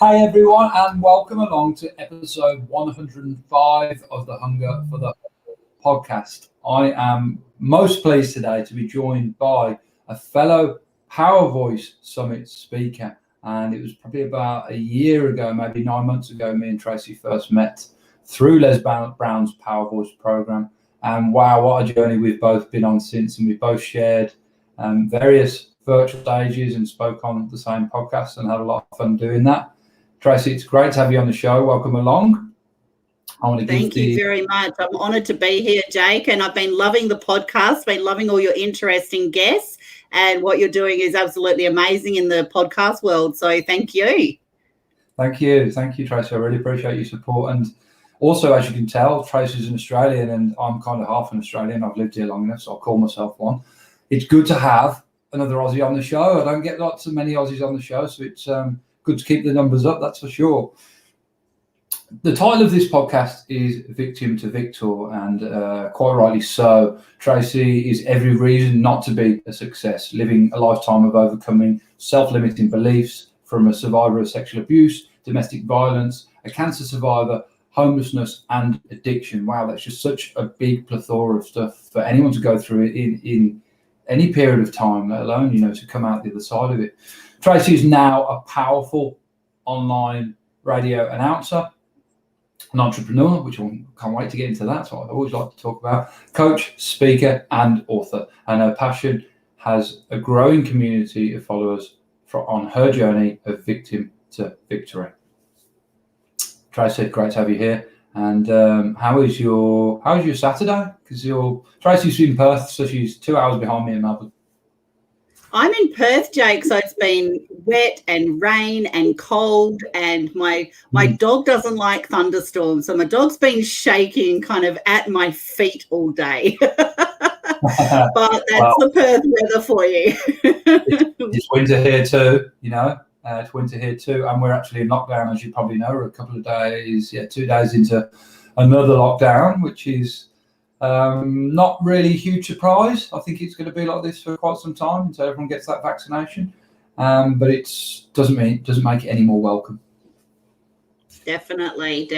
Hi everyone, and welcome along to episode 105 of the Hunger for the podcast. I am most pleased today to be joined by a fellow Power Voice Summit speaker, and it was probably about a year ago, maybe 9 months ago, me and Tracey first met through Les Brown's Power Voice program. And wow, what a journey we've both been on since, and we both shared various virtual stages and spoke on the same podcast and had a lot of fun doing that. Tracey, it's great to have you on the show. Welcome along. Thank you very much. I'm honoured to be here, Jake, and I've been loving the podcast, been loving all your interesting guests, and what you're doing is absolutely amazing in the podcast world. So thank you. Thank you, Tracey. I really appreciate your support. And also, as you can tell, Tracey's an Australian, and I'm kind of half an Australian. I've lived here long enough, so I'll call myself one. It's good to have another Aussie on the show. I don't get lots of many Aussies on the show, so it's good to keep the numbers up, that's for sure. The title of this podcast is Victim to Victor, and quite rightly so. Tracey is every reason not to be a success, living a lifetime of overcoming self-limiting beliefs, from a survivor of sexual abuse, domestic violence, a cancer survivor, homelessness, and addiction. Wow, that's just such a big plethora of stuff for anyone to go through in any period of time, let alone, to come out the other side of it. Tracey is now a powerful online radio announcer, an entrepreneur, which I can't wait to get into that. So I always like to talk about, coach, speaker, and author. And her passion has a growing community of followers on her journey of victim to victory. Tracey, great to have you here. And how is your Saturday? Because Tracey's in Perth, so she's 2 hours behind me in Melbourne. I'm in Perth, Jake, so it's been wet and rain and cold, and my dog doesn't like thunderstorms, so my dog's been shaking kind of at my feet all day. But that's the Perth weather for you. It's winter here too, it's winter here too, and we're actually in lockdown, as you probably know. We're a couple of days, 2 days into another lockdown, which is not really a huge surprise. I think it's going to be like this for quite some time until everyone gets that vaccination. But it doesn't make it any more welcome. Definitely.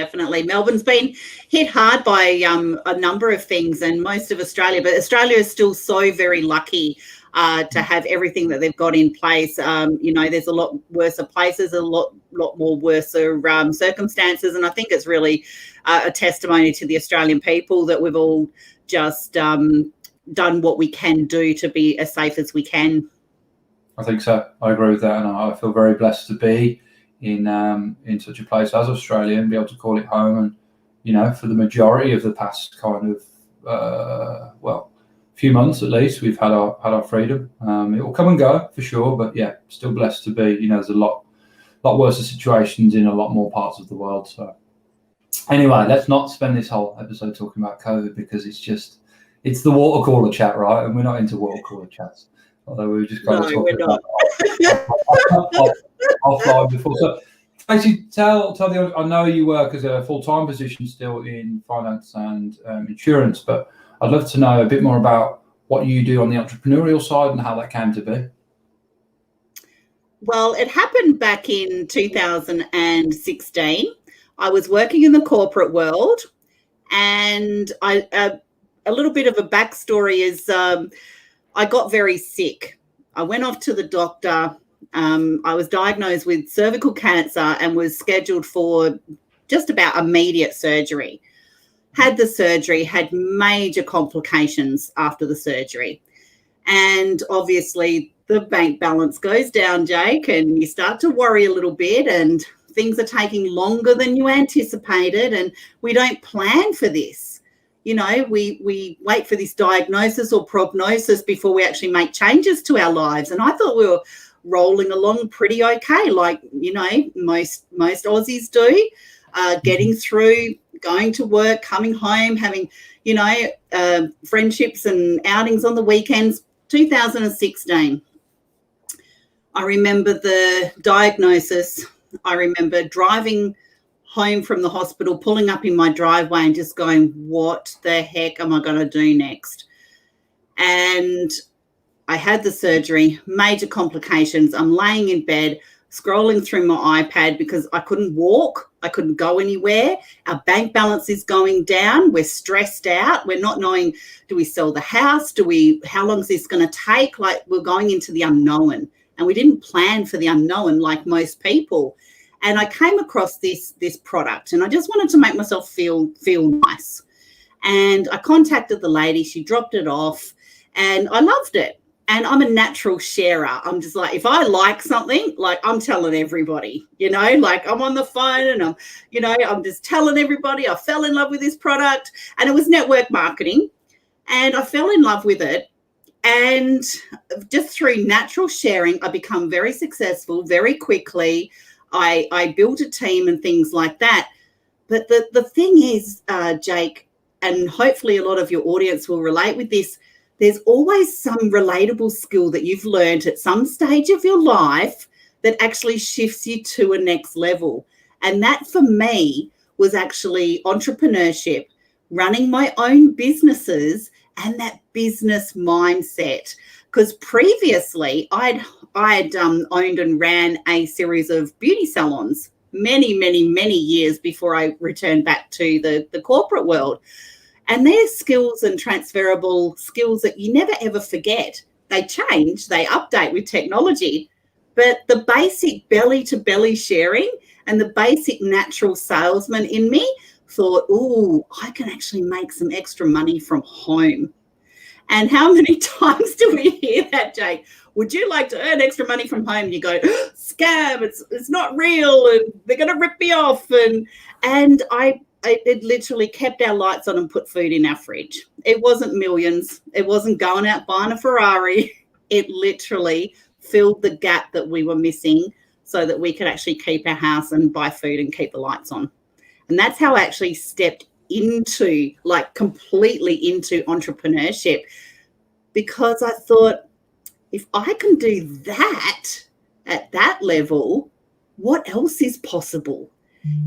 Melbourne's been hit hard by a number of things, and most of Australia, but Australia is still so very lucky to have everything that they've got in place. There's a lot worse places, a lot more worse circumstances, and I think it's really a testimony to the Australian people that we've all just done what we can do to be as safe as we can. I think so. I agree with that, and I feel very blessed to be in such a place as Australia and be able to call it home. And for the majority of the past kind of few months at least, we've had our freedom. It will come and go for sure, but yeah, still blessed to be. There's a lot worse situations in a lot more parts of the world. So anyway, let's not spend this whole episode talking about COVID, because it's the water cooler chat, right? And we're not into water cooler chats, although we were just kind of talking about offline before. So Tracey, tell the audience, I know you work as a full-time position still in finance and insurance, but I'd love to know a bit more about what you do on the entrepreneurial side and how that came to be. Well, it happened back in 2016. I was working in the corporate world, and a little bit of a backstory is I got very sick. I went off to the doctor. I was diagnosed with cervical cancer and was scheduled for just about immediate surgery. Had the surgery, had major complications after the surgery. And obviously the bank balance goes down, Jake, and you start to worry a little bit, and things are taking longer than you anticipated, and we don't plan for this. We wait for this diagnosis or prognosis before we actually make changes to our lives. And I thought we were rolling along pretty okay, like, most Aussies do, getting through, going to work, coming home, having, friendships and outings on the weekends. 2016. I remember the diagnosis. I remember driving home from the hospital, pulling up in my driveway and just going, what the heck am I going to do next? And I had the surgery, major complications. I'm laying in bed, scrolling through my iPad because I couldn't walk. I couldn't go anywhere. Our bank balance is going down. We're stressed out. We're not knowing, do we sell the house? How long is this going to take? Like, we're going into the unknown, and we didn't plan for the unknown like most people. And I came across this product, and I just wanted to make myself feel nice. And I contacted the lady. She dropped it off, and I loved it. And I'm a natural sharer. I'm just like, if I like something, like, I'm telling everybody, like, I'm on the phone and I'm just telling everybody I fell in love with this product. And it was network marketing, and I fell in love with it. And just through natural sharing, I become very successful very quickly. I built a team and things like that. But the thing is, Jake, and hopefully a lot of your audience will relate with this, there's always some relatable skill that you've learned at some stage of your life that actually shifts you to a next level. And that for me was actually entrepreneurship, running my own businesses, and that business mindset. Because previously I had owned and ran a series of beauty salons many, many, many years before I returned back to the corporate world. And they're skills and transferable skills that you never, ever forget. They change, they update with technology. But the basic belly-to-belly sharing and the basic natural salesman in me thought, oh, I can actually make some extra money from home. And how many times do we hear that, Jake? Would you like to earn extra money from home? You go, scam, it's not real, and they're going to rip me off. And it literally kept our lights on and put food in our fridge. It wasn't millions. It wasn't going out buying a Ferrari. It literally filled the gap that we were missing so that we could actually keep our house and buy food and keep the lights on. And that's how I actually stepped into, like, completely into entrepreneurship, because I thought, if I can do that at that level, what else is possible?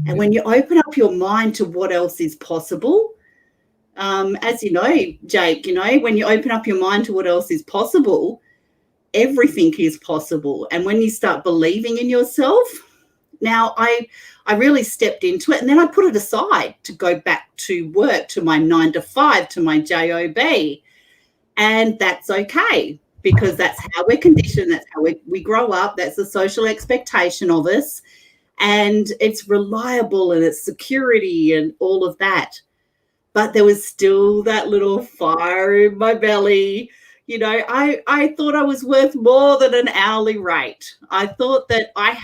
And when you open up your mind to what else is possible, as you know, Jake, when you open up your mind to what else is possible, everything is possible. And when you start believing in yourself, now I really stepped into it, and then I put it aside to go back to work, to my 9 to 5, to my job. And that's okay, because that's how we're conditioned. That's how we grow up. That's the social expectation of us. And it's reliable and it's security and all of that. But there was still that little fire in my belly. I thought I was worth more than an hourly rate. I thought that I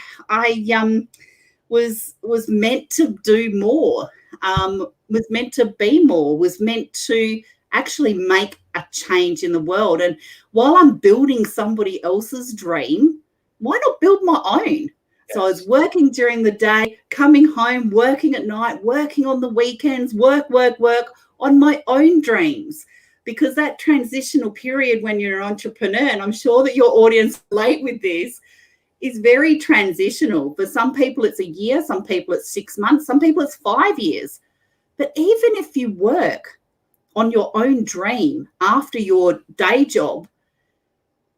was meant to do more, was meant to be more, was meant to actually make a change in the world. And while I'm building somebody else's dream, why not build my own? So I was working during the day, coming home, working at night, working on the weekends, work on my own dreams. Because that transitional period when you're an entrepreneur, and I'm sure that your audience relate with this, is very transitional. For some people, it's a year. Some people, it's 6 months. Some people, it's 5 years. But even if you work on your own dream after your day job,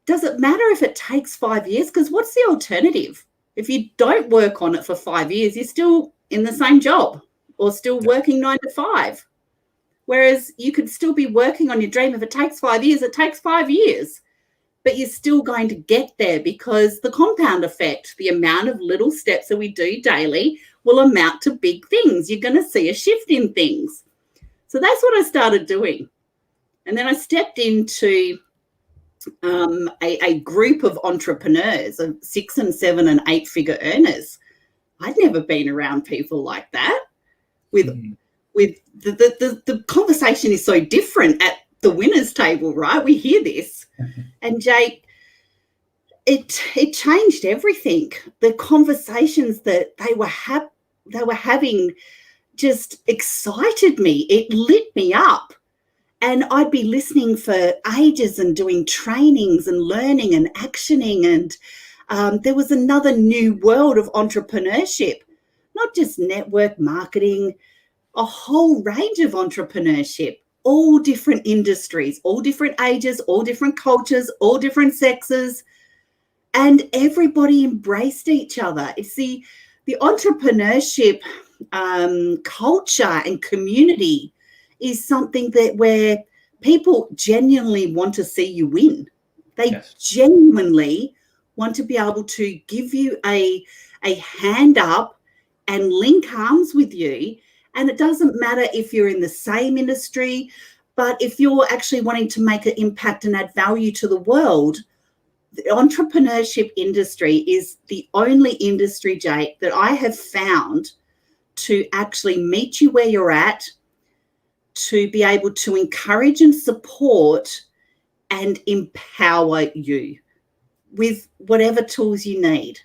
does it matter if it takes 5 years? Because what's the alternative? If you don't work on it for 5 years, you're still in the same job or still working 9 to 5. Whereas you could still be working on your dream. If it takes 5 years, it takes 5 years. But you're still going to get there, because the compound effect, the amount of little steps that we do daily, will amount to big things. You're going to see a shift in things. So that's what I started doing. And then I stepped into a group of entrepreneurs, of 6 and 7 and 8 figure earners. I'd never been around people like that. With the conversation is so different at the winners table, right? We hear this. And Jake, it changed everything. The conversations that they were having just excited me. It lit me up. And I'd be listening for ages and doing trainings and learning and actioning. And there was another new world of entrepreneurship, not just network marketing, a whole range of entrepreneurship, all different industries, all different ages, all different cultures, all different sexes. and everybody embraced each other. It's the entrepreneurship culture and community is something that where people genuinely want to see you win. They genuinely want to be able to give you a hand up and link arms with you. And it doesn't matter if you're in the same industry, but if you're actually wanting to make an impact and add value to the world, the entrepreneurship industry is the only industry, Jake, that I have found to actually meet you where you're at, to be able to encourage and support and empower you with whatever tools you need.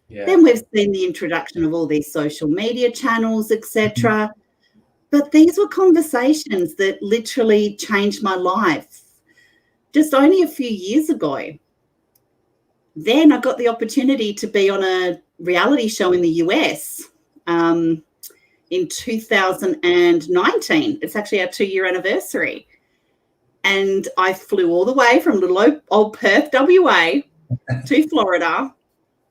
Yeah. Then we've seen the introduction of all these social media channels, etc. But these were conversations that literally changed my life just only a few years ago. Then I got the opportunity to be on a reality show in the US in 2019. It's actually our 2-year anniversary. And I flew all the way from little old Perth, WA to Florida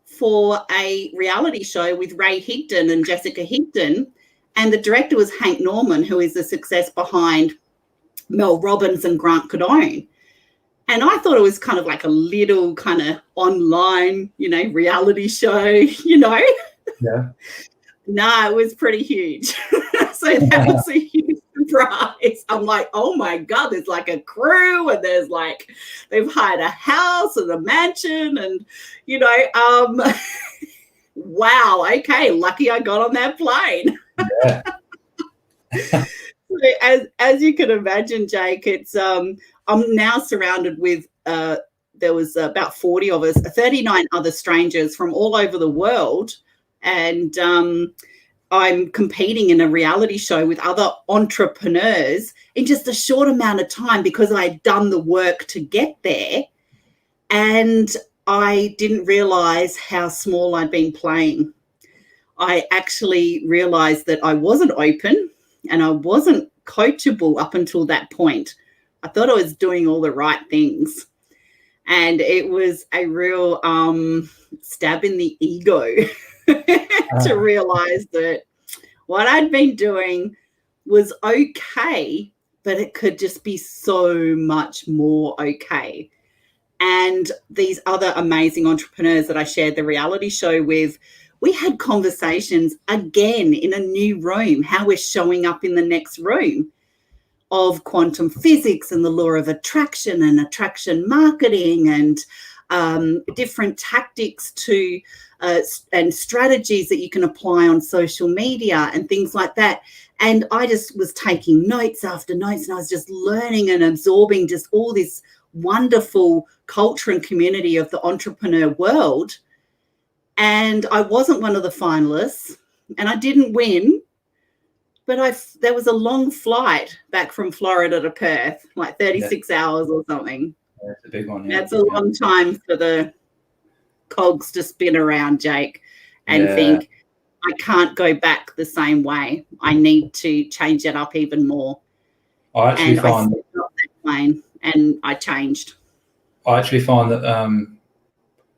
for a reality show with Ray Higdon and Jessica Higdon. And the director was Hank Norman, who is the success behind Mel Robbins and Grant Cardone. And I thought it was kind of like a little kind of online, reality show, Yeah. No, it was pretty huge. So that was a huge surprise. I'm like, oh my God, there's like a crew and there's like, they've hired a house and a mansion and, wow, okay, lucky I got on that plane. Yeah. So as you can imagine, Jake, it's I'm now surrounded with there was about 40 of us, 39 other strangers from all over the world, and I'm competing in a reality show with other entrepreneurs in just a short amount of time because I'd done the work to get there, and I didn't realize how small I'd been playing. I actually realized that I wasn't open and I wasn't coachable up until that point. I thought I was doing all the right things. And it was a real stab in the ego to realize that what I'd been doing was okay, but it could just be so much more okay. And these other amazing entrepreneurs that I shared the reality show with, we had conversations again in a new room, how we're showing up in the next room, of quantum physics and the law of attraction and attraction marketing and different tactics to and strategies that you can apply on social media and things like that. And I just was taking notes after notes, and I was just learning and absorbing just all this wonderful culture and community of the entrepreneur world. And I wasn't one of the finalists, and I didn't win, but there was a long flight back from Florida to Perth, like 36 hours or something. That's a big one. Yeah. That's a long time for the cogs to spin around, Jake, and think, I can't go back the same way. I need to change it up even more. I actually find I stepped off that plane and I changed. I actually find that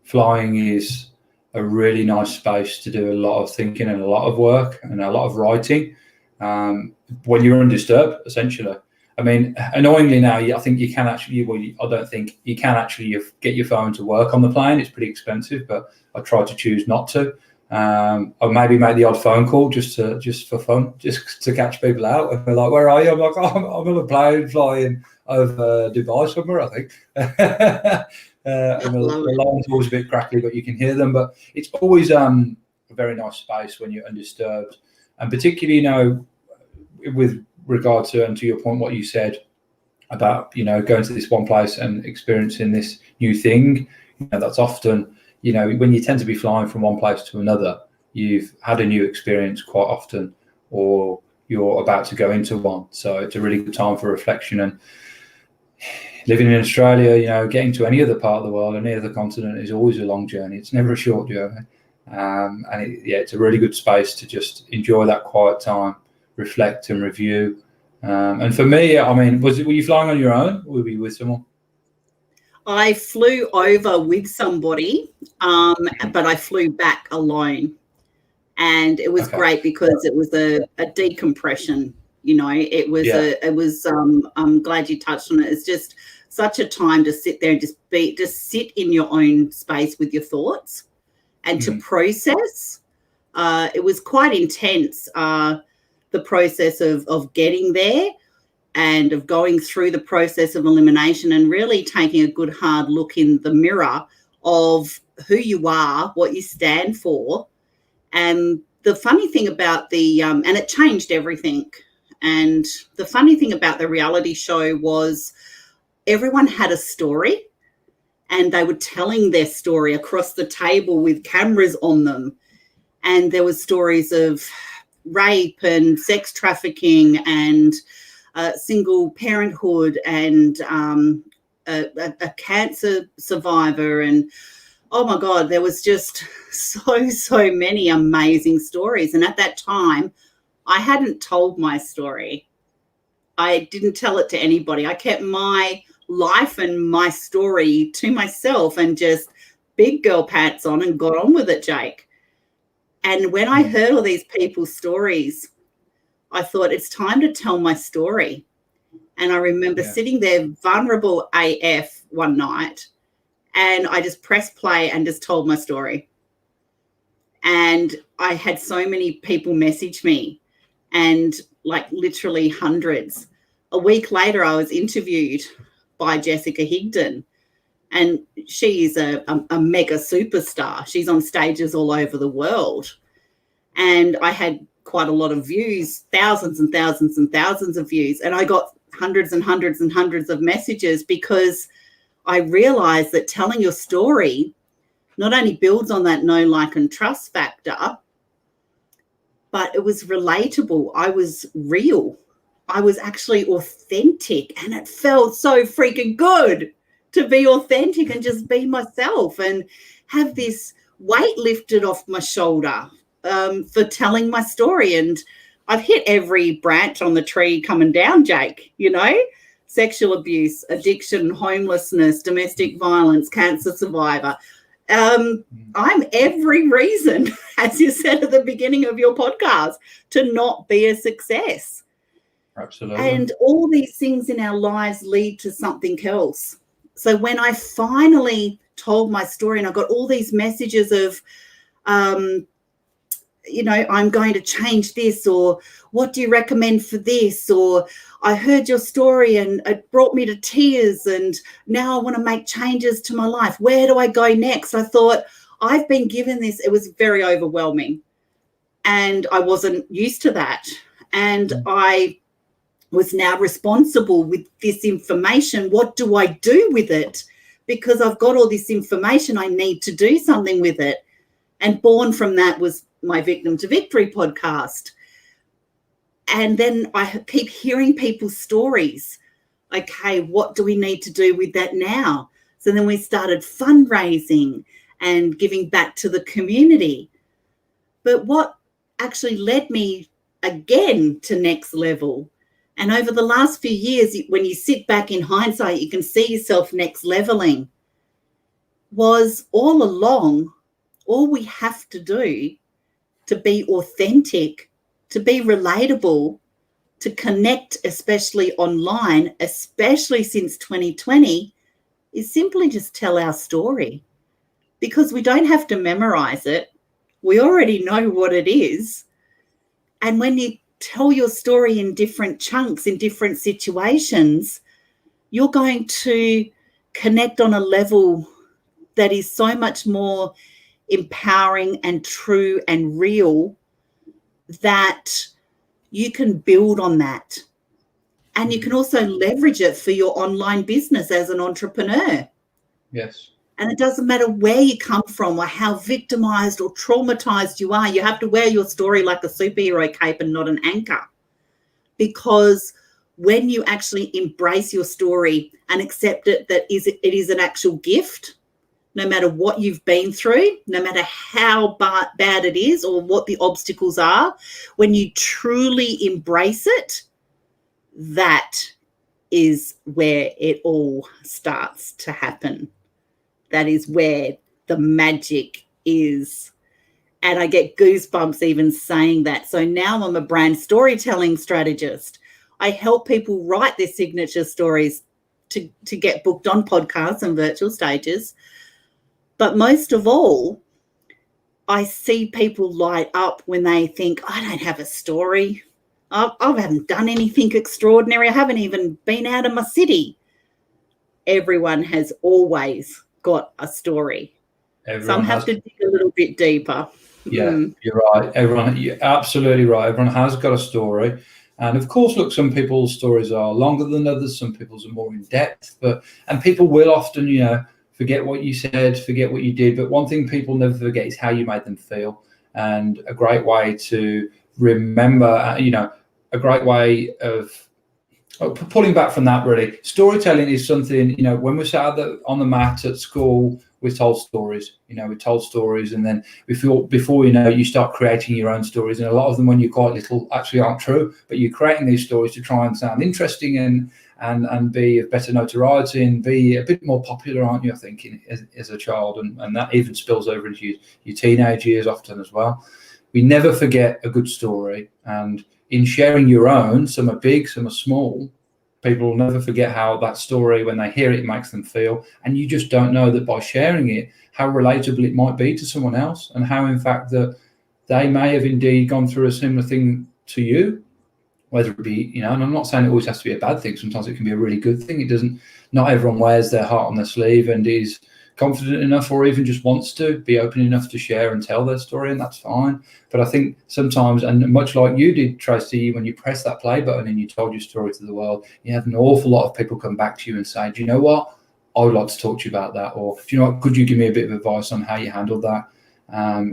flying is a really nice space to do a lot of thinking and a lot of work and a lot of writing when you're undisturbed, essentially. I mean, annoyingly now, I think you can actually, I don't think you can actually get your phone to work on the plane. It's pretty expensive, but I try to choose not to. Or maybe make the odd phone call just for fun, just to catch people out. And they're like, "Where are you?" I'm like, "Oh, I'm on a plane flying over Dubai somewhere, I think." And the line's always a bit crackly, but you can hear them. But it's always a very nice space when you're undisturbed, and particularly, with regard to, and to your point, what you said about going to this one place and experiencing this new thing. That's often. When you tend to be flying from one place to another, you've had a new experience quite often, or you're about to go into one. So it's a really good time for reflection. And living in Australia, getting to any other part of the world, any other continent, is always a long journey. It's never a short journey. And it's a really good space to just enjoy that quiet time, reflect and review. And for me, I mean, were you flying on your own, or were you with someone? I flew over with somebody, but I flew back alone. And it was Okay. great because it was a decompression. I'm glad you touched on it. It's just such a time to sit there and just sit in your own space with your thoughts and to process. It was quite intense, the process of getting there and of going through the process of elimination and really taking a good hard look in the mirror of who you are, what you stand for. And the funny thing about and it changed everything. And the funny thing about the reality show was everyone had a story and they were telling their story across the table with cameras on them. And there were stories of rape and sex trafficking and single parenthood and a cancer survivor. And oh my God, there was just so many amazing stories. And at that time, I hadn't told my story. I didn't tell it to anybody. I kept my life and my story to myself and just big girl pants on and got on with it, Jake. And when I heard all these people's stories, I thought it's time to tell my story. And I remember sitting there vulnerable AF one night, and I just pressed play and just told my story. And I had so many people message me, and like literally hundreds. A week later, I was interviewed by Jessica Higdon, and she is a mega superstar. She's on stages all over the world. And I had quite a lot of views, thousands and thousands and thousands of views. And I got hundreds and hundreds and hundreds of messages because I realized that telling your story not only builds on that know, like, and trust factor, but it was relatable. I was real. I was actually authentic, and it felt so freaking good to be authentic and just be myself and have this weight lifted off my shoulder for telling my story. And I've hit every branch on the tree coming down, Jake, sexual abuse, addiction, homelessness, domestic violence, cancer survivor. I'm every reason, as you said at the beginning of your podcast, to not be a success. Absolutely. And all these things in our lives lead to something else. So when I finally told my story and I got all these messages of, I'm going to change this, or what do you recommend for this? Or I heard your story and it brought me to tears and now I want to make changes to my life. Where do I go next? I thought, I've been given this. It was very overwhelming and I wasn't used to that. And I was now responsible with this information. What do I do with it? Because I've got all this information, I need to do something with it. And born from that was my Victim to Victory podcast. And then I keep hearing people's stories. Okay, what do we need to do with that now? So then we started fundraising and giving back to the community. But what actually led me again to next level, and over the last few years, when you sit back in hindsight, you can see yourself next leveling, was all along, all we have to do to be authentic, to be relatable, to connect, especially online, especially since 2020, is simply just tell our story. Because we don't have to memorize it. We already know what it is. And when you tell your story in different chunks, in different situations, you're going to connect on a level that is so much more empowering and true and real, that you can build on that. And you can also leverage it for your online business as an entrepreneur. Yes. And it doesn't matter where you come from or how victimized or traumatized you are. You have to wear your story like a superhero cape and not an anchor. Because when you actually embrace your story and accept it, that it is an actual gift, no matter what you've been through, no matter how bad it is or what the obstacles are, when you truly embrace it, that is where it all starts to happen. That is where the magic is. And I get goosebumps even saying that. So now I'm a brand storytelling strategist. I help people write their signature stories to get booked on podcasts and virtual stages. But most of all, I see people light up when they think, I don't have a story. I haven't done anything extraordinary. I haven't even been out of my city. Everyone has always got a story. Some have to dig a little bit deeper. Yeah, you're right. You're absolutely right. Everyone has got a story. And of course, look, some people's stories are longer than others. Some people's are more in depth, and people will often, forget what you said, forget what you did. But one thing people never forget is how you made them feel. And a great way to remember, a great way of pulling back from that, really, storytelling is something, when we sat on the mat at school, we told stories, and then before you start creating your own stories. And a lot of them, when you're quite little, actually aren't true, but you're creating these stories to try and sound interesting and be of better notoriety and be a bit more popular, aren't you, I think, as a child. And that even spills over into your teenage years often as well. We never forget a good story. And in sharing your own, some are big, some are small, people will never forget how that story, when they hear it, makes them feel. And you just don't know that by sharing it, how relatable it might be to someone else, and how, in fact, that they may have indeed gone through a similar thing to you, whether it be, and I'm not saying it always has to be a bad thing. Sometimes it can be a really good thing. Not everyone wears their heart on their sleeve and is confident enough, or even just wants to be open enough to share and tell their story, and that's fine. But I think sometimes, and much like you did, Tracy, when you press that play button and you told your story to the world, you have an awful lot of people come back to you and say, do you know what, I would like to talk to you about that, or do you know what, could you give me a bit of advice on how you handled that?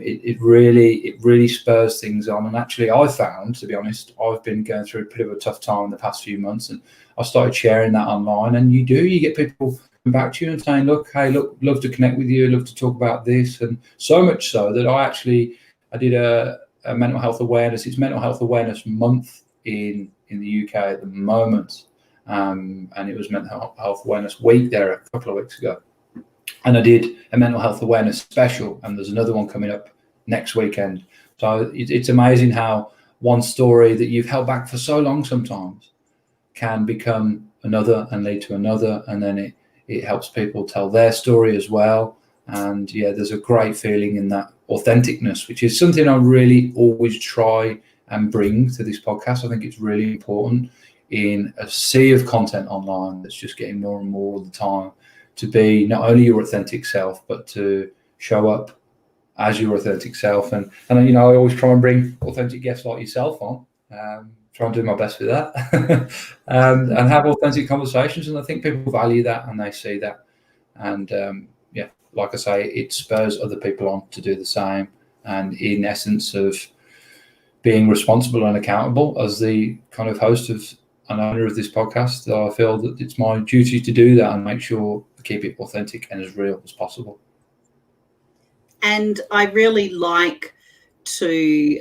It really spurs things on. And actually, I found, to be honest, I've been going through a bit of a tough time in the past few months, and I started sharing that online, and you get people back to you and saying, look, love to connect with you, love to talk about this. And so much so that I did a mental health awareness. It's Mental Health Awareness Month in the UK at the moment, and it was Mental Health Awareness Week there a couple of weeks ago, and I did a mental health awareness special, and there's another one coming up next weekend. So it's amazing how one story that you've held back for so long sometimes can become another and lead to another, and then it helps people tell their story as well. And there's a great feeling in that authenticness, which is something I really always try and bring to this podcast. I think it's really important in a sea of content online that's just getting more and more all the time, to be not only your authentic self, but to show up as your authentic self. And I always try and bring authentic guests like yourself on. Try and do my best with that and have authentic conversations. And I think people value that and they see that. And like I say, it spurs other people on to do the same. And in essence of being responsible and accountable as the kind of host of and owner of this podcast, I feel that it's my duty to do that and make sure I keep it authentic and as real as possible. And I really like to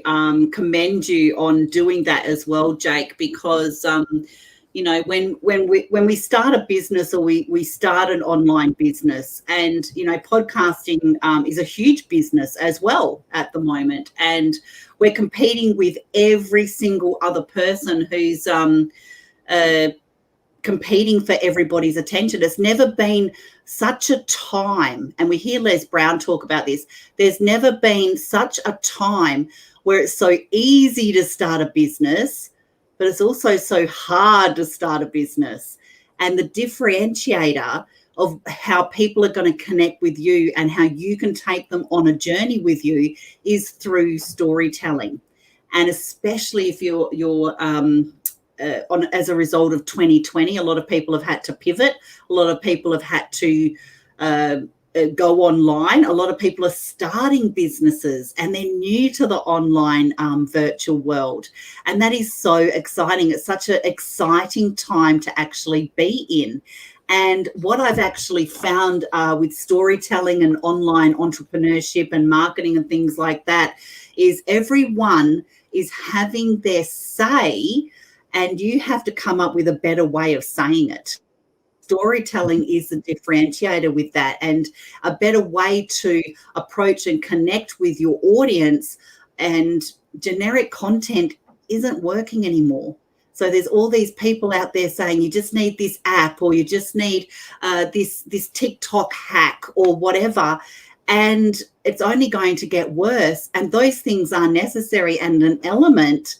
commend you on doing that as well, Jake, because when we start a business, or we start an online business, and podcasting is a huge business as well at the moment, and we're competing with every single other person who's competing for everybody's attention. It's never been such a time, and we hear Les Brown talk about this, there's never been such a time where it's so easy to start a business, but it's also so hard to start a business. And the differentiator of how people are going to connect with you and how you can take them on a journey with you is through storytelling. And especially if you're as a result of 2020, a lot of people have had to pivot. A lot of people have had to go online. A lot of people are starting businesses and they're new to the online virtual world. And that is so exciting. It's such an exciting time to actually be in. And what I've actually found with storytelling and online entrepreneurship and marketing and things like that is everyone is having their say and you have to come up with a better way of saying it. Storytelling is the differentiator with that, and a better way to approach and connect with your audience. And generic content isn't working anymore. So there's all these people out there saying you just need this app, or you just need this TikTok hack or whatever, and it's only going to get worse. And those things are necessary and an element,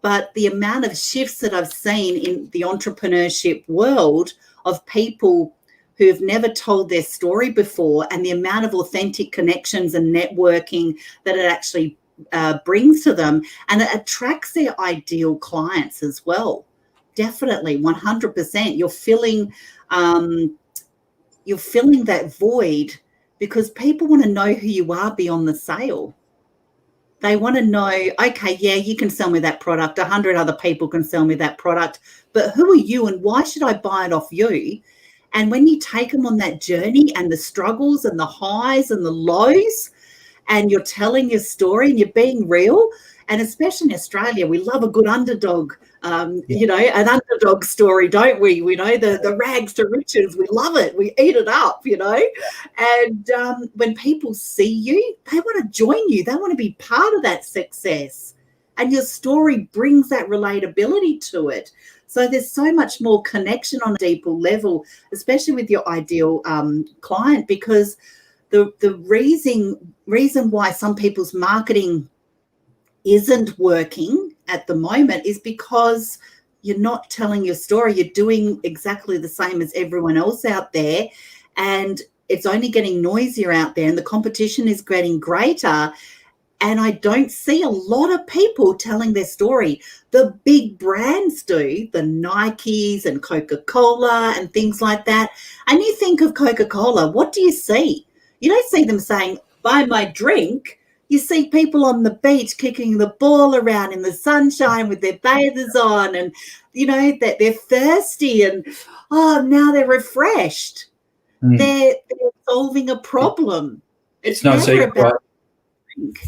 but the amount of shifts that I've seen in the entrepreneurship world of people who've never told their story before, and the amount of authentic connections and networking that it actually brings to them, and it attracts their ideal clients as well. Definitely, 100%. You're filling that void, because people want to know who you are beyond the sale. They want to know, okay, yeah, you can sell me that product. 100 other people can sell me that product, but who are you and why should I buy it off you? And when you take them on that journey, and the struggles and the highs and the lows, and you're telling your story and you're being real, and especially in Australia, we love a good underdog, you know, an underdog story, don't we? We know the rags to riches. We love it. We eat it up, you know. And when people see you, they want to join you. They want to be part of that success. And your story brings that relatability to it. So there's so much more connection on a deeper level, especially with your ideal client, because the reason why some people's marketing isn't working at the moment is because you're not telling your story. You're doing exactly the same as everyone else out there, and it's only getting noisier out there, and the competition is getting greater. And I don't see a lot of people telling their story. The big brands do, the Nikes and Coca-Cola and things like that. And you think of Coca-Cola, what do you see? You don't see them saying, buy my drink. You see people on the beach kicking the ball around in the sunshine with their bathers on, and, you know, that they're thirsty, and, oh, now they're refreshed. They're solving a problem. It's no secret. About drink.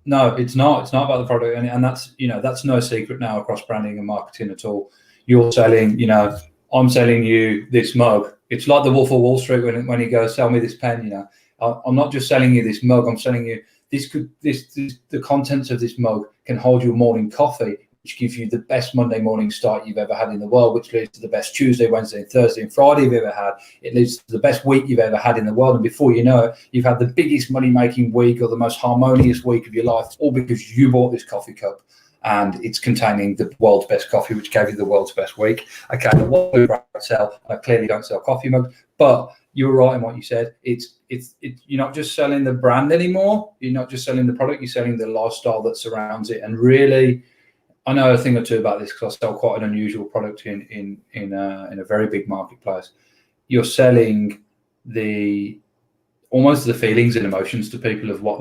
No, it's not. It's not about the product, and that's, you know, that's no secret now across branding and marketing at all. You're selling, you know, I'm selling you this mug. It's like the Wolf of Wall Street when he goes, sell me this pen. You know, I'm not just selling you this mug. I'm selling you the contents of this mug can hold your morning coffee, which gives you the best Monday morning start you've ever had in the world, which leads to the best Tuesday, Wednesday, Thursday, and Friday you've ever had. It leads to the best week you've ever had in the world. And before you know it, you've had the biggest money-making week or the most harmonious week of your life, all because you bought this coffee cup and it's containing the world's best coffee, which gave you the world's best week. Okay, what do I sell? I clearly don't sell coffee mugs, but you were right in what you said. It's you're not just selling the brand anymore. You're not just selling the product. You're selling the lifestyle that surrounds it. And really, I know a thing or two about this because I sell quite an unusual product in a very big marketplace. You're selling almost the feelings and emotions to people of what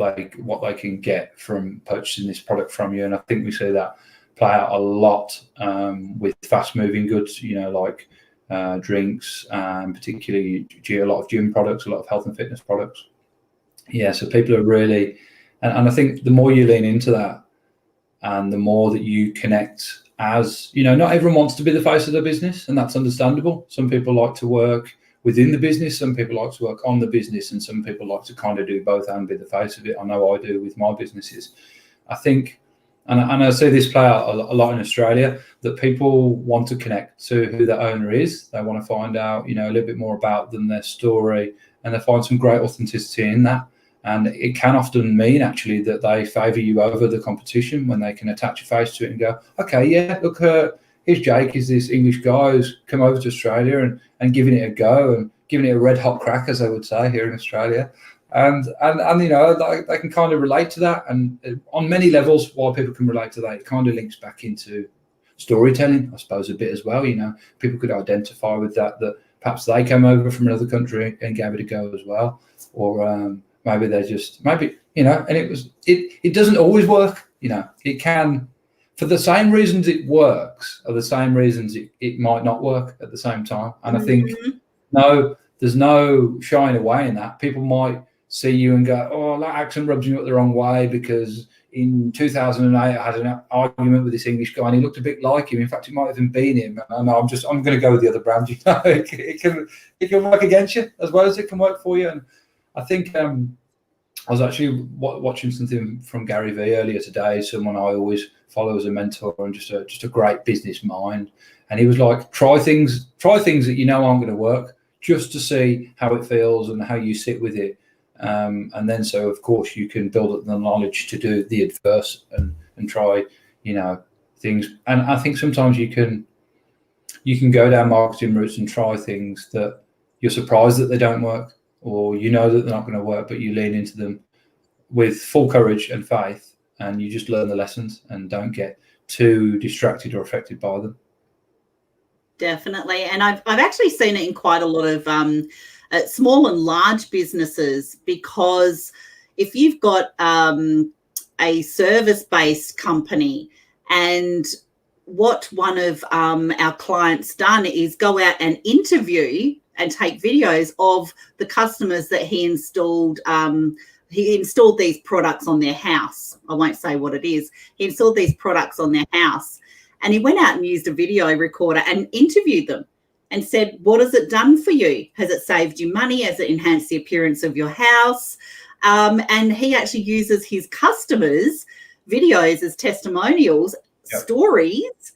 they can get from purchasing this product from you. And I think we see that play out a lot with fast moving goods, you know, like drinks, and particularly a lot of gym products, a lot of health and fitness products. Yeah, so people are really, and I think the more you lean into that, and the more that you connect, as you know, not everyone wants to be the face of their business, and that's understandable. Some people like to work within the business, some people like to work on the business, and some people like to kind of do both and be the face of it. I know I do with my businesses. I think, and I see this play out a lot in Australia, that people want to connect to who the owner is. They want to find out, you know, a little bit more about them, their story, and they find some great authenticity in that. And it can often mean actually that they favour you over the competition when they can attach a face to it and go, okay, yeah, look, here's Jake, is this English guy who's come over to Australia and giving it a go and giving it a red hot crack, as they would say here in Australia. And you know, they can kind of relate to that. And on many levels, while people can relate to that, it kind of links back into storytelling, I suppose, a bit as well. You know, people could identify with that perhaps they came over from another country and gave it a go as well. Or maybe they're just, you know, and it doesn't always work. You know, it can, for the same reasons it works are the same reasons it might not work at the same time. And I think, no, there's no shying away in that. People might see you and go, oh, that accent rubs you up the wrong way because in 2008, I had an argument with this English guy, and he looked a bit like him. In fact, it might have even been him. And I'm going to go with the other brand. It can work against you as well as it can work for you. And I think I was actually watching something from Gary Vee earlier today. Someone I always follow as a mentor, and just a great business mind. And he was like, try things that you know aren't going to work, just to see how it feels and how you sit with it. And then, so of course, you can build up the knowledge to do the adverse and try, things. And I think sometimes you can go down marketing routes and try things that you're surprised that they don't work, or that they're not going to work, but you lean into them with full courage and faith, and you just learn the lessons and don't get too distracted or affected by them. Definitely. And I've actually seen it in quite a lot of small and large businesses, because if you've got a service-based company, and what one of our clients done is go out and interview and take videos of the customers that he installed. He installed these products on their house. I won't say what it is. He installed these products on their house, and he went out and used a video recorder and interviewed them and said, what has it done for you? Has it saved you money? Has it enhanced the appearance of your house? And he actually uses his customers' videos as testimonials, stories,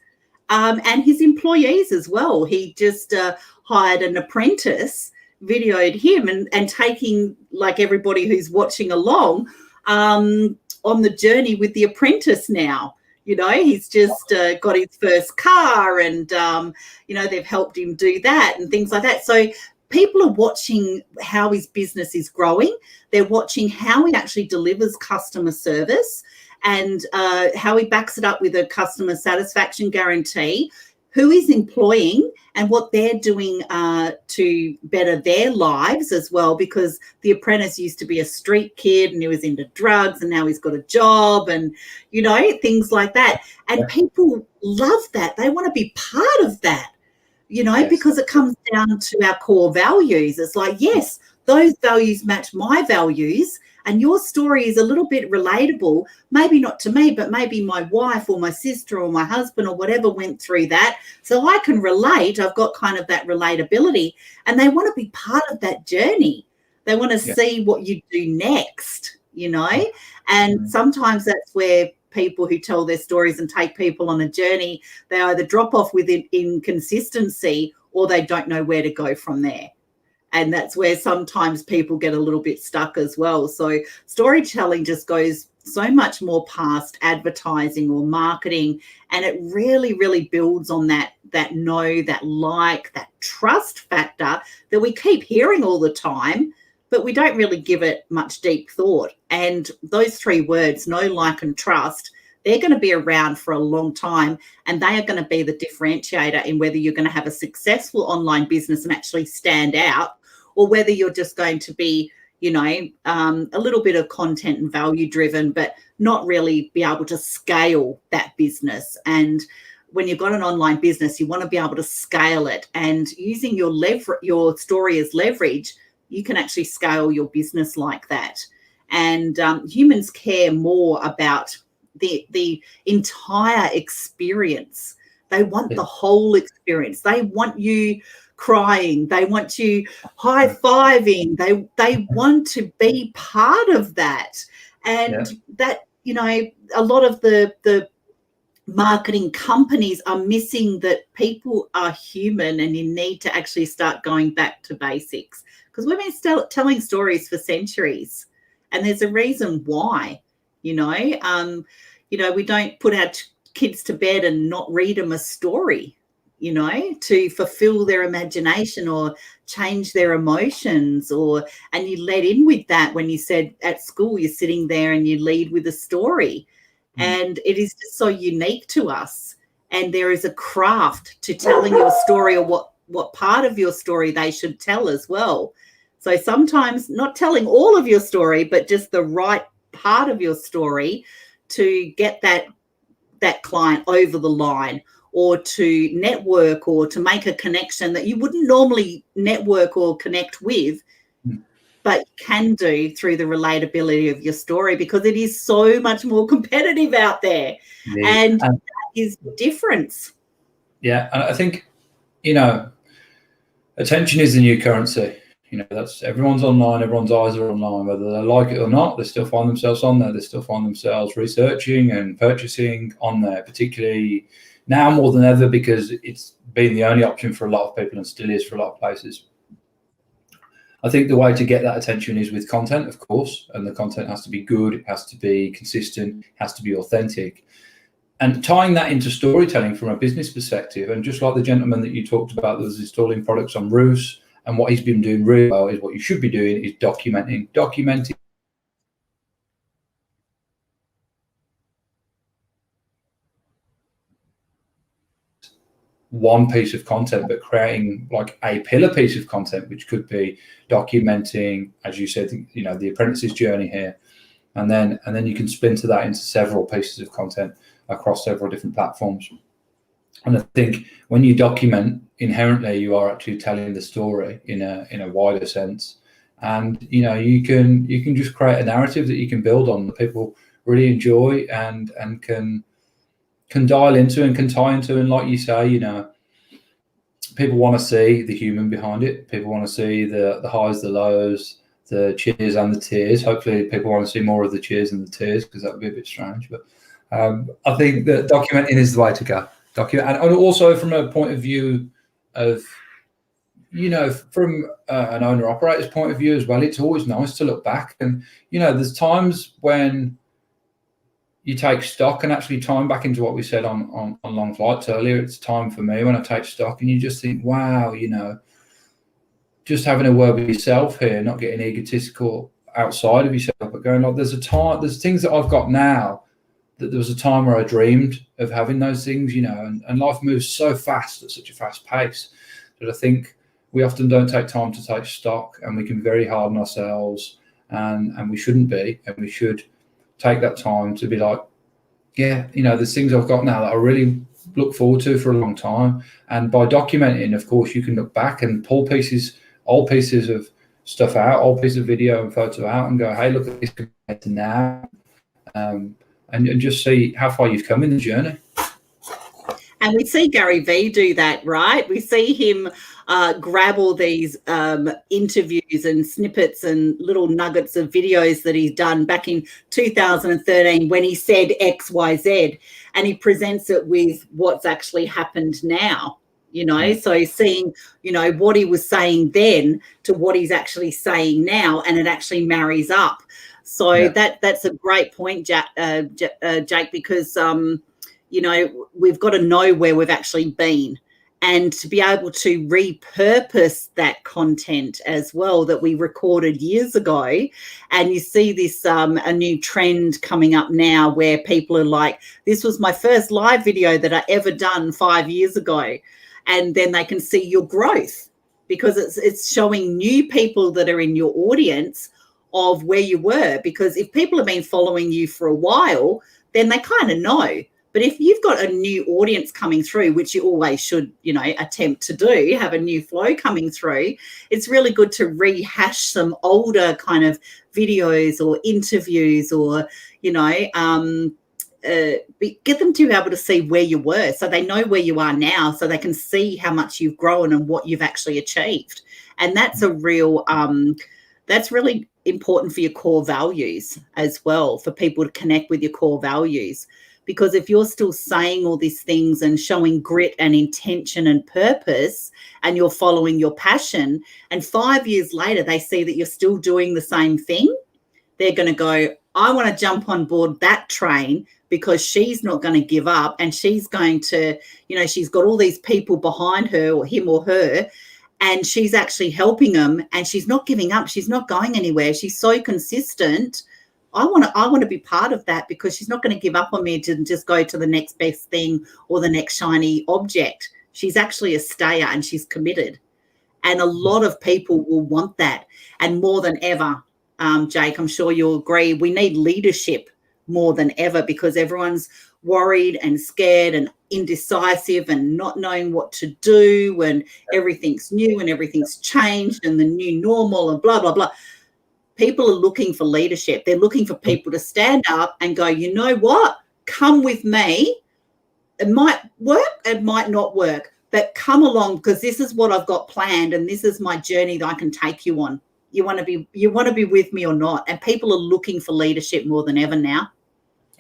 and his employees as well. He just hired an apprentice, videoed him, and taking, like, everybody who's watching along on the journey with the apprentice now. He's just got his first car, and, they've helped him do that and things like that. So people are watching how his business is growing. They're watching how he actually delivers customer service, and how he backs it up with a customer satisfaction guarantee, who he's employing, and what they're doing to better their lives as well, because the apprentice used to be a street kid and he was into drugs, and now he's got a job, and, things like that. And people love that. They want to be part of that, because it comes down to our core values. It's like, yes, those values match my values, and your story is a little bit relatable, maybe not to me, but maybe my wife or my sister or my husband or whatever went through that. So I can relate. I've got kind of that relatability, and they want to be part of that journey. They want to see what you do next, and sometimes that's where people who tell their stories and take people on a journey, they either drop off with inconsistency, or they don't know where to go from there. And that's where sometimes people get a little bit stuck as well. So storytelling just goes so much more past advertising or marketing, and it really, really builds on that know, that like, that trust factor that we keep hearing all the time, but we don't really give it much deep thought. And those three words, know, like, and trust, they're going to be around for a long time, and they are going to be the differentiator in whether you're going to have a successful online business and actually stand out, or whether you're just going to be, a little bit of content and value driven, but not really be able to scale that business. And when you've got an online business, you want to be able to scale it, and using your story as leverage, you can actually scale your business like that. And humans care more about the entire experience. They want the whole experience. They want you crying. They want you high-fiving. They want to be part of that. And that, a lot of the marketing companies are missing that people are human, and you need to actually start going back to basics, because we've been telling stories for centuries, and there's a reason why. We don't put our kids to bed and not read them a story, to fulfill their imagination or change their emotions, and you led in with that when you said at school you're sitting there and you lead with a story. And it is just so unique to us, and there is a craft to telling your story, or what part of your story they should tell as well. So sometimes not telling all of your story, but just the right part of your story to get that client over the line, or to network, or to make a connection that you wouldn't normally network or connect with. but you can do through the relatability of your story, because it is so much more competitive out there. And that is the difference. Yeah. And I think, you know, attention is the new currency. You know, that's everyone's online, everyone's eyes are online, whether they like it or not, they still find themselves on there. They still find themselves researching and purchasing on there, particularly now more than ever, because it's been the only option for a lot of people and still is for a lot of places. I think the way to get that attention is with content, of course, and the content has to be good, it has to be consistent, it has to be authentic. And tying that into storytelling from a business perspective, and just like the gentleman that you talked about that was installing products on roofs, and what he's been doing really well is what you should be doing is documenting one piece of content, but creating like a pillar piece of content, which could be documenting, as you said, you know, the apprentice's journey here, and then you can splinter that into several pieces of content across several different platforms. And I think when you document, inherently you are actually telling the story in a wider sense, and you know, you can just create a narrative that you can build on that people really enjoy and can dial into and can tie into. And like you say, you know, people want to see the human behind it. People want to see the highs, the lows, the cheers and the tears. Hopefully people want to see more of the cheers and the tears, because that would be a bit strange. But I think that documenting is the way to go. And also from a point of view of, you know, from an owner operator's point of view as well, it's always nice to look back. And, you know, there's times when you take stock, and actually time back into what we said on long flights earlier, it's time for me when I take stock and you just think, wow, you know, just having a word with yourself here, not getting egotistical outside of yourself, but going like, there's things that I've got now that there was a time where I dreamed of having those things, you know, and life moves so fast at such a fast pace that I think we often don't take time to take stock, and we can be very hard on ourselves, and we shouldn't be, and we should take that time to be like, yeah, you know, there's things I've got now that I really look forward to for a long time. And by documenting, of course, you can look back and pull old pieces of stuff out, old pieces of video and photo out, and go, hey, look at this compared to now, and just see how far you've come in the journey. And we see Gary Vee do that, right? We see him grab all these interviews and snippets and little nuggets of videos that he's done back in 2013 when he said X, Y, Z, and he presents it with what's actually happened now, you know. So seeing, you know, what he was saying then to what he's actually saying now, and it actually marries up. So that's a great point, Jake, because you know, we've got to know where we've actually been, and to be able to repurpose that content as well that we recorded years ago. And you see this a new trend coming up now where people are like, this was my first live video that I ever done 5 years ago. And then they can see your growth, because it's showing new people that are in your audience of where you were. Because if people have been following you for a while, then they kind of know. But if you've got a new audience coming through, which you always should, you know, attempt to do, have a new flow coming through, it's really good to rehash some older kind of videos or interviews, or, you know, get them to be able to see where you were, so they know where you are now, so they can see how much you've grown and what you've actually achieved. And that's a real, that's really important for your core values as well, for people to connect with your core values. Because if you're still saying all these things and showing grit and intention and purpose, and you're following your passion, and 5 years later they see that you're still doing the same thing, they're going to go, I want to jump on board that train, because she's not going to give up, and she's going to, you know, she's got all these people behind her, or him or her, and she's actually helping them, and she's not giving up. She's not going anywhere. She's so consistent. I want to be part of that, because she's not going to give up on me to just go to the next best thing or the next shiny object. She's actually a stayer, and she's committed. And a lot of people will want that. And more than ever, Jake, I'm sure you'll agree, we need leadership more than ever, because everyone's worried and scared and indecisive and not knowing what to do, and everything's new and everything's changed and the new normal and blah, blah, blah. people are looking for leadership. They're looking for people to stand up and go, you know what? Come with me. It might work, it might not work, but come along, because this is what I've got planned and this is my journey that I can take you on. You want to be with me or not? And people are looking for leadership more than ever now.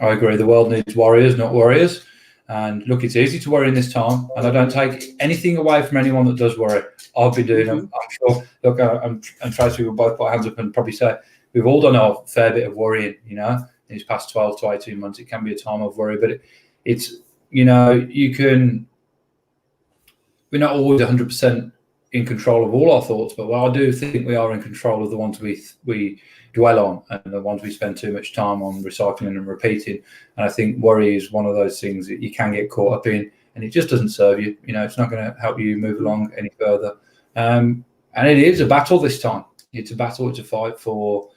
I agree. The world needs warriors, not warriors. And look, it's easy to worry in this time, and I don't take anything away from anyone that does worry. I've been doing them. I'm sure. Look, and Tracy will both put hands up and probably say we've all done a fair bit of worrying. You know, in these past 12 to 18 months, it can be a time of worry, but it's, you know, we're not always 100% in control of all our thoughts, but I do think we are in control of the ones we dwell on and the ones we spend too much time on recycling and repeating. And I think worry is one of those things that you can get caught up in, and it just doesn't serve you. You know, it's not going to help you move along any further. And it is a battle this time. It's a battle. It's a fight for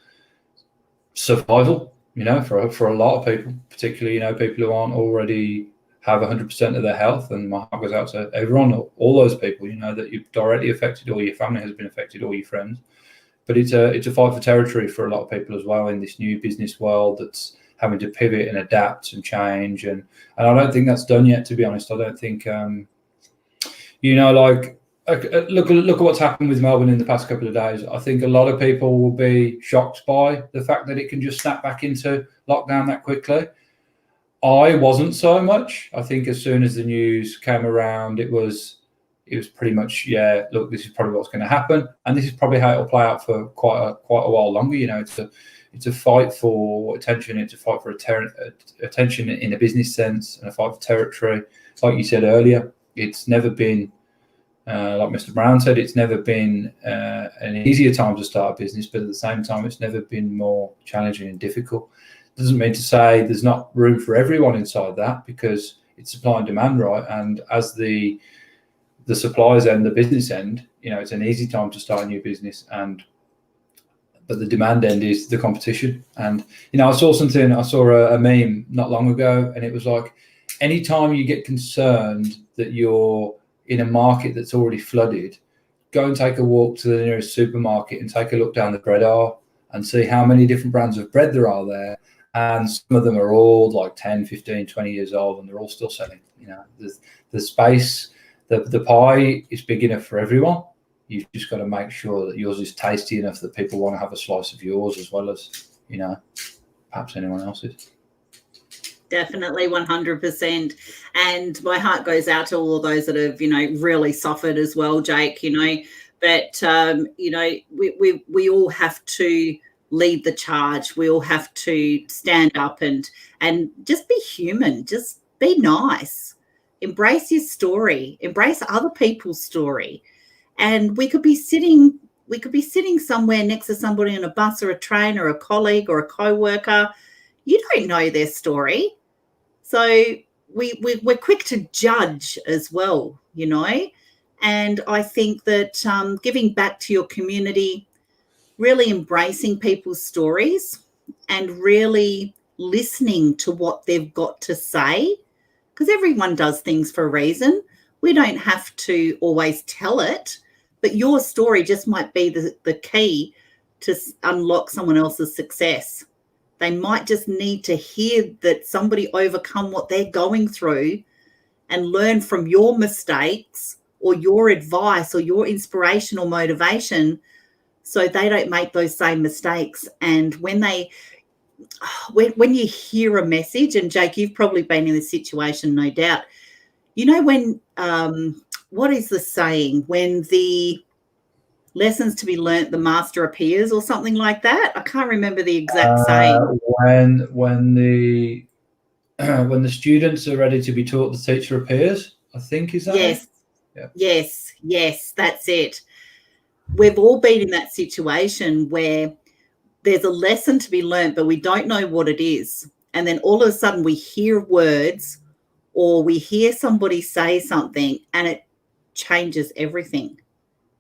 survival, you know, for a lot of people, particularly, you know, people who aren't already have 100% of their health. And my heart goes out to everyone, all those people, you know, that you've directly affected, or your family has been affected, or your friends. But it's a fight for territory for a lot of people as well in this new business world that's having to pivot and adapt and change. And I don't think that's done yet, to be honest. I don't think, you know, like, look at what's happened with Melbourne in the past couple of days. I think a lot of people will be shocked by the fact that it can just snap back into lockdown that quickly. I wasn't so much. I think as soon as the news came around, it was pretty much, yeah, look, this is probably what's going to happen, and this is probably how it'll play out for quite a while longer. You know, it's a fight for attention. It's a fight for attention in a business sense, and a fight for territory. Like you said earlier, it's never been, like Mr. Brown said, it's never been an easier time to start a business, but at the same time, it's never been more challenging and difficult. Doesn't mean to say there's not room for everyone inside that, because it's supply and demand, right? And as the suppliers end, the business end, you know, it's an easy time to start a new business, but the demand end is the competition. And, you know, I saw a meme not long ago, and it was like, anytime you get concerned that you're in a market that's already flooded, go and take a walk to the nearest supermarket and take a look down the bread aisle and see how many different brands of bread there are there. And some of them are all like 10, 15, 20 years old, and they're all still selling. You know, the space, the pie is big enough for everyone. You've just got to make sure that yours is tasty enough that people want to have a slice of yours, as well as, you know, perhaps anyone else's. Definitely 100%. And my heart goes out to all of those that have, you know, really suffered as well, Jake, you know. But, you know, we all have to lead the charge. We all have to stand up and just be human. Just be nice. Embrace your story. Embrace other people's story. And we could be sitting somewhere next to somebody on a bus or a train or a colleague or a co-worker. You don't know their story. So we're quick to judge as well, you know. And I think that giving back to your community, really embracing people's stories and really listening to what they've got to say, because everyone does things for a reason. We don't have to always tell it, but your story just might be the key to unlock someone else's success. They might just need to hear that somebody overcome what they're going through and learn from your mistakes or your advice or your inspiration or motivation, so they don't make those same mistakes. And when you hear a message, and Jake, you've probably been in this situation, no doubt, you know, when, what is the saying? When the lessons to be learnt, the master appears, or something like that. I can't remember the exact saying. When the students are ready to be taught, the teacher appears, I think, is that yes. Yeah. Yes, that's it. We've all been in that situation where there's a lesson to be learnt, but we don't know what it is. And then all of a sudden we hear words or we hear somebody say something, and it changes everything.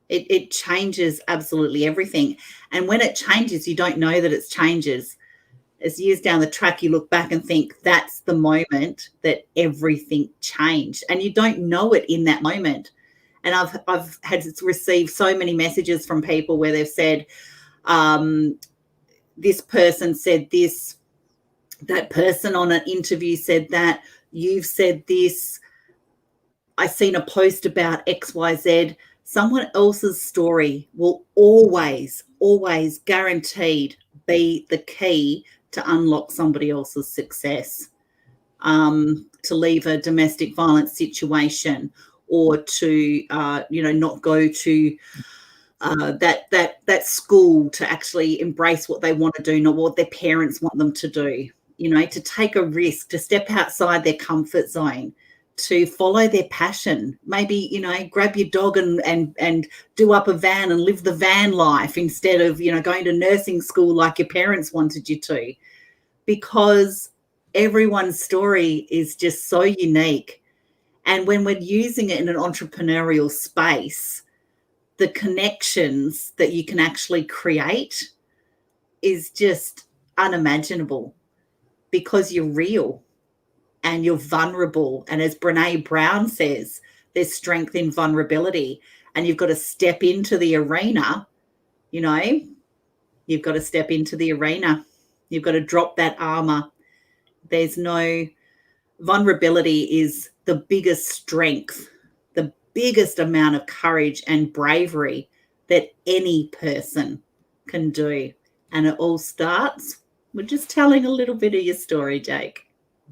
It changes absolutely everything. And when it changes, you don't know that it changes. As years down the track, you look back and think that's the moment that everything changed, and you don't know it in that moment. And I've had received so many messages from people where they've said, this person said this, that person on an interview said that, you've said this, I seen a post about XYZ. Someone else's story will always, always guaranteed be the key to unlock somebody else's success, to leave a domestic violence situation, or to, not go to that school, to actually embrace what they want to do, not what their parents want them to do, to take a risk, to step outside their comfort zone, to follow their passion, maybe, grab your dog and do up a van and live the van life instead of, going to nursing school like your parents wanted you to, because everyone's story is just so unique. And when we're using it in an entrepreneurial space, the connections that you can actually create is just unimaginable, because you're real and you're vulnerable. And as Brene Brown says, there's strength in vulnerability, and you've got to step into the arena. You've got to step into the arena. You've got to drop that armor. There's no vulnerability is the biggest strength, the biggest amount of courage and bravery that any person can do. And it all starts with just telling a little bit of your story, Jake.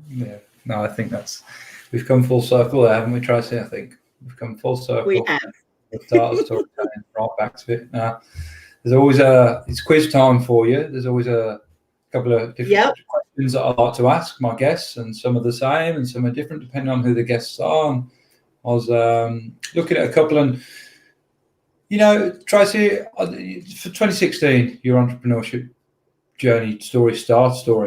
Yeah, no, I think we've come full circle there, haven't we, Tracy? I think we've come full circle. We have. The start of storytelling, right back to it. Now, there's always it's quiz time for you. There's always a couple of different questions that I like to ask my guests, and some are the same and some are different depending on who the guests are. And I was looking at a couple, and Tracy, for 2016, your entrepreneurship journey story.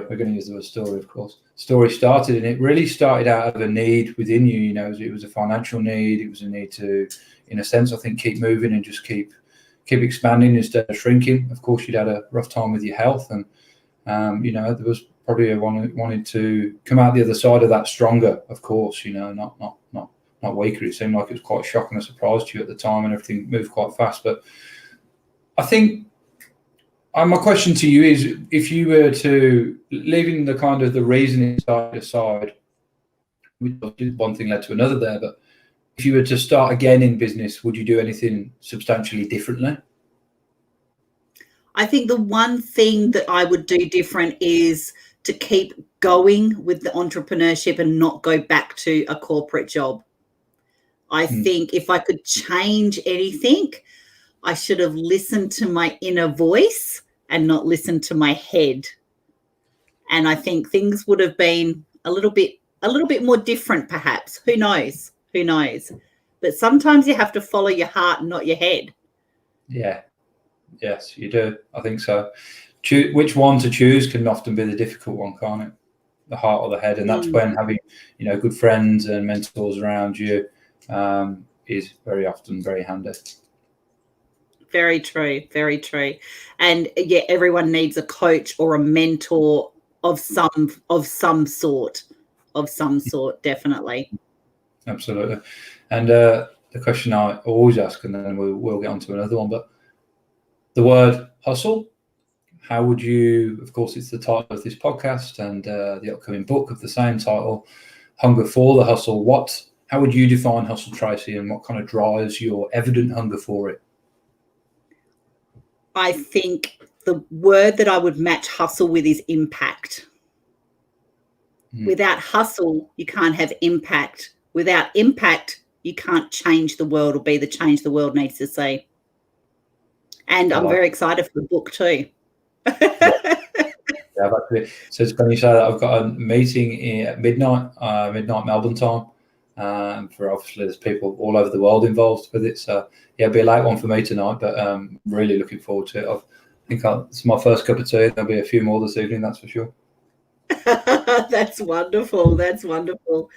We're going to use the word story, of course. Story started, and it really started out of a need within you. It was a financial need. It was a need to, in a sense, I think, keep moving and just keep expanding instead of shrinking. Of course, you'd had a rough time with your health, and there was probably a wanted to come out the other side of that stronger. Of course, not weaker. It seemed like it was quite shocking, a surprise to you at the time, and everything moved quite fast. But I think my question to you is, if you were to, leaving the kind of the reasoning aside, one thing led to another there, but if you were to start again in business, would you do anything substantially differently? I think the one thing that I would do different is to keep going with the entrepreneurship and not go back to a corporate job. I think if I could change anything, I should have listened to my inner voice and not listened to my head. And I think things would have been a little bit more different, perhaps. Who knows? But sometimes you have to follow your heart and not your head. Yeah. Yes, you do. I think so. Which one to choose can often be the difficult one, can't it? The heart or the head. And that's when having, good friends and mentors around you is very often very handy. Very true. Very true. And yeah, everyone needs a coach or a mentor of some sort, definitely. Absolutely. And the question I always ask, and then we'll get on to another one, but the word hustle, how would you, of course, it's the title of this podcast and the upcoming book of the same title, Hunger for the Hustle. How would you define hustle, Tracy, and what kind of drives your evident hunger for it? I think the word that I would match hustle with is impact. Without hustle, you can't have impact. Without impact, you can't change the world or be the change the world needs to see. And I'm very excited for the book too. Yeah, so it's funny you say that. I've got a meeting at midnight Melbourne time. For obviously there's people all over the world involved with it. So yeah, it'll be a late one for me tonight, but really looking forward to it. I think it's my first cup of tea. There'll be a few more this evening, that's for sure. That's wonderful.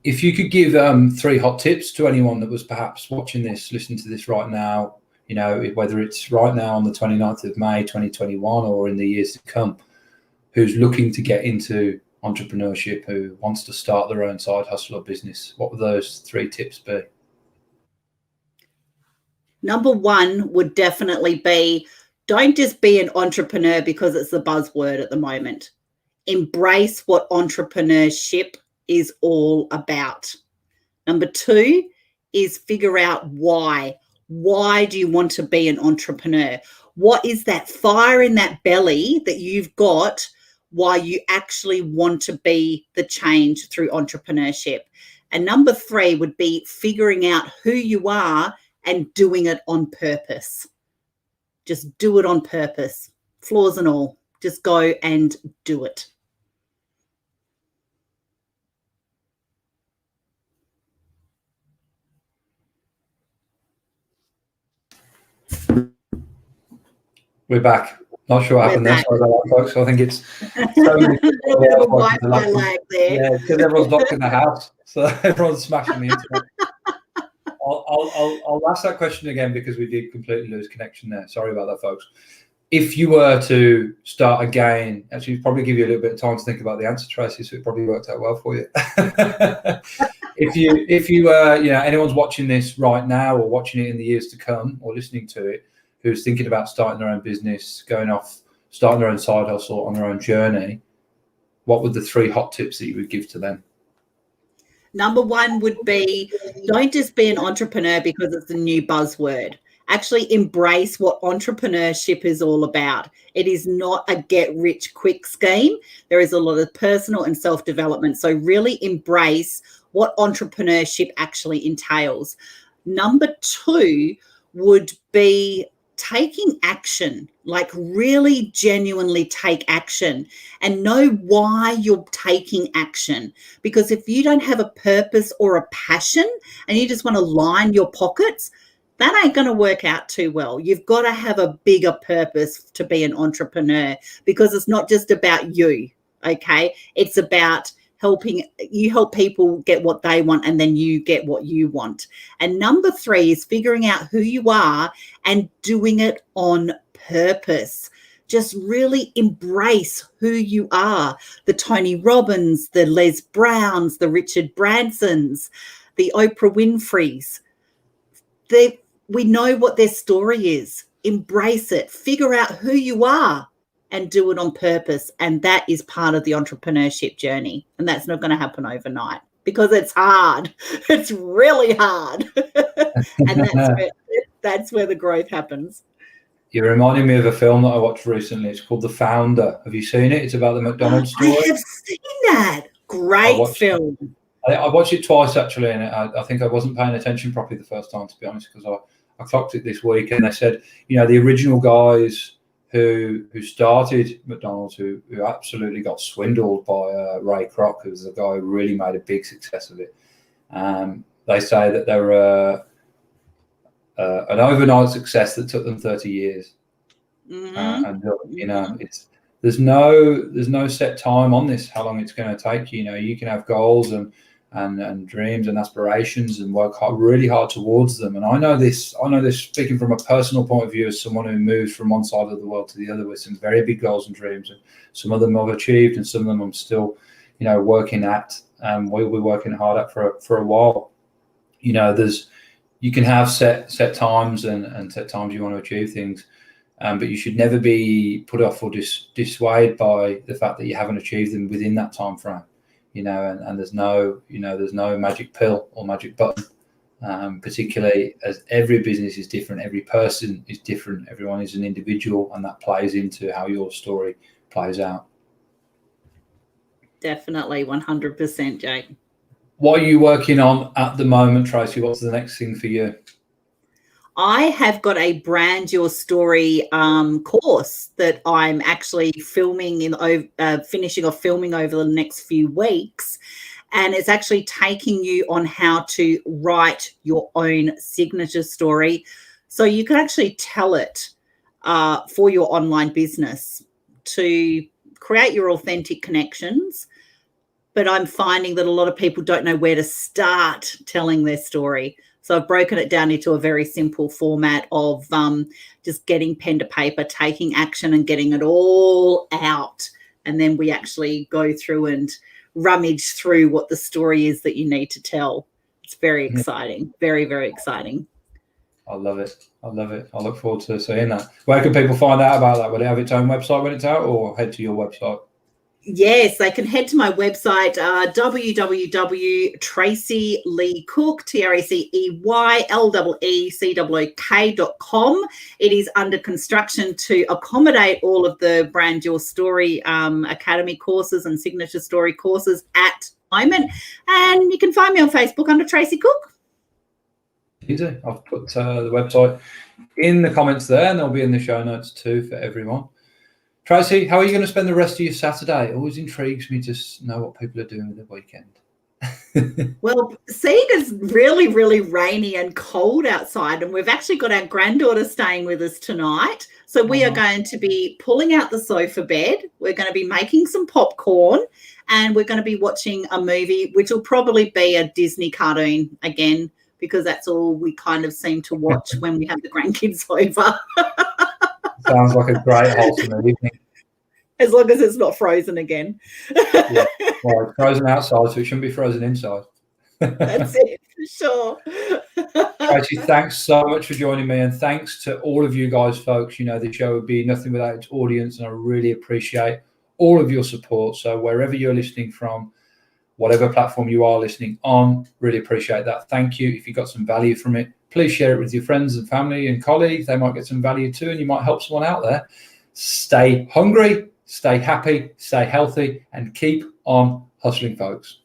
If you could give 3 hot tips to anyone that was perhaps watching this, listening to this right now, whether it's right now on the 29th of May, 2021, or in the years to come, who's looking to get into entrepreneurship, who wants to start their own side hustle or business, what would those 3 tips be? Number 1 would definitely be Don't just be an entrepreneur because it's the buzzword at the moment. Embrace what entrepreneurship is all about. Number 2 is figure out why. Why do you want to be an entrepreneur? What is that fire in that belly that you've got why you actually want to be the change through entrepreneurship? And number 3 would be figuring out who you are and doing it on purpose. Just do it on purpose, flaws and all. Just go and do it. We're back. Not sure what happened there. Sorry about that, folks. I think it's so many a bit of a Wi-Fi lag there. Yeah, because everyone's locked in the house, so everyone's smashing the internet. I'll ask that question again because we did completely lose connection there. Sorry about that, folks. If you were to start again, actually, it'd probably give you a little bit of time to think about the answer, Tracy. So it probably worked out well for you. if you anyone's watching this right now or watching it in the years to come or listening to it, who's thinking about starting their own business, going off, starting their own side hustle on their own journey, what would the 3 hot tips that you would give to them? Number 1 would be, don't just be an entrepreneur because it's a new buzzword. Actually embrace what entrepreneurship is all about. It is not a get-rich-quick scheme. There is a lot of personal and self-development. So really embrace what entrepreneurship actually entails. Number 2 would be taking action, like really genuinely take action and know why you're taking action. Because if you don't have a purpose or a passion and you just want to line your pockets, that ain't going to work out too well. You've got to have a bigger purpose to be an entrepreneur, because it's not just about you, okay? It's about help people get what they want, and then you get what you want. And number 3 is figuring out who you are and doing it on purpose. Just really embrace who you are. The Tony Robbins, the Les Browns, the Richard Bransons, the Oprah Winfreys. We know what their story is. Embrace it. Figure out who you are and do it on purpose. And that is part of the entrepreneurship journey. And that's not going to happen overnight because it's hard. It's really hard. And that's where the growth happens. You're reminding me of a film that I watched recently. It's called The Founder. Have you seen it? It's about the McDonald's story. I have seen that. Great film. I watched it twice, actually, and I think I wasn't paying attention properly the first time, to be honest, because I clocked it this week, and they said, the original guys who started McDonald's, who absolutely got swindled by Ray Kroc, who was the guy who really made a big success of it. They say that they were an overnight success that took them 30 years. Mm-hmm. And there's no set time on this, how long it's going to take. You can have goals and dreams and aspirations and work really hard towards them. And I know this speaking from a personal point of view, as someone who moves from one side of the world to the other with some very big goals and dreams. And some of them I've achieved and some of them I'm still, working at, and we'll be working hard at for a while. You can have set times and set times you want to achieve things. But you should never be put off or dissuaded by the fact that you haven't achieved them within that time frame. And there's no magic pill or magic button, particularly as every business is different, every person is different, everyone is an individual, and that plays into how your story plays out. Definitely, 100%, Jake. What are you working on at the moment, Tracy? What's the next thing for you? I have got a Brand Your Story course that I'm actually finishing off filming over the next few weeks. And it's actually taking you on how to write your own signature story so you can actually tell it for your online business to create your authentic connections. But I'm finding that a lot of people don't know where to start telling their story. So I've broken it down into a very simple format of just getting pen to paper, taking action and getting it all out. And then we actually go through and rummage through what the story is that you need to tell. It's very exciting, very, very exciting. I love it. I love it. I look forward to seeing that. Where can people find out about that? Will it have its own website when it's out, or head to your website? Yes, they can head to my website, www.tracyleecook, TraceYLEECOOK.com. It is under construction to accommodate all of the Brand Your Story Academy courses and Signature Story courses at the moment. And you can find me on Facebook under Tracey Cook. Easy. I've put the website in the comments there, and they'll be in the show notes too for everyone. Tracey, how are you going to spend the rest of your Saturday? It always intrigues me to know what people are doing with the weekend. Well, seeing it's really, really rainy and cold outside, and we've actually got our granddaughter staying with us tonight. So we are going to be pulling out the sofa bed. We're going to be making some popcorn, and we're going to be watching a movie, which will probably be a Disney cartoon again, because that's all we kind of seem to watch when we have the grandkids over. Sounds like a great wholesome evening. As long as it's not frozen again. Yeah. Well, it's frozen outside, so it shouldn't be frozen inside. That's it, for sure. Tracey, thanks so much for joining me, and thanks to all of you guys, folks. You know, the show would be nothing without its audience, and I really appreciate all of your support. So wherever you're listening from, whatever platform you are listening on, really appreciate that. Thank you. If you got some value from it, please share it with your friends and family and colleagues. They might get some value too, and you might help someone out there. Stay hungry, stay happy, stay healthy, and keep on hustling, folks.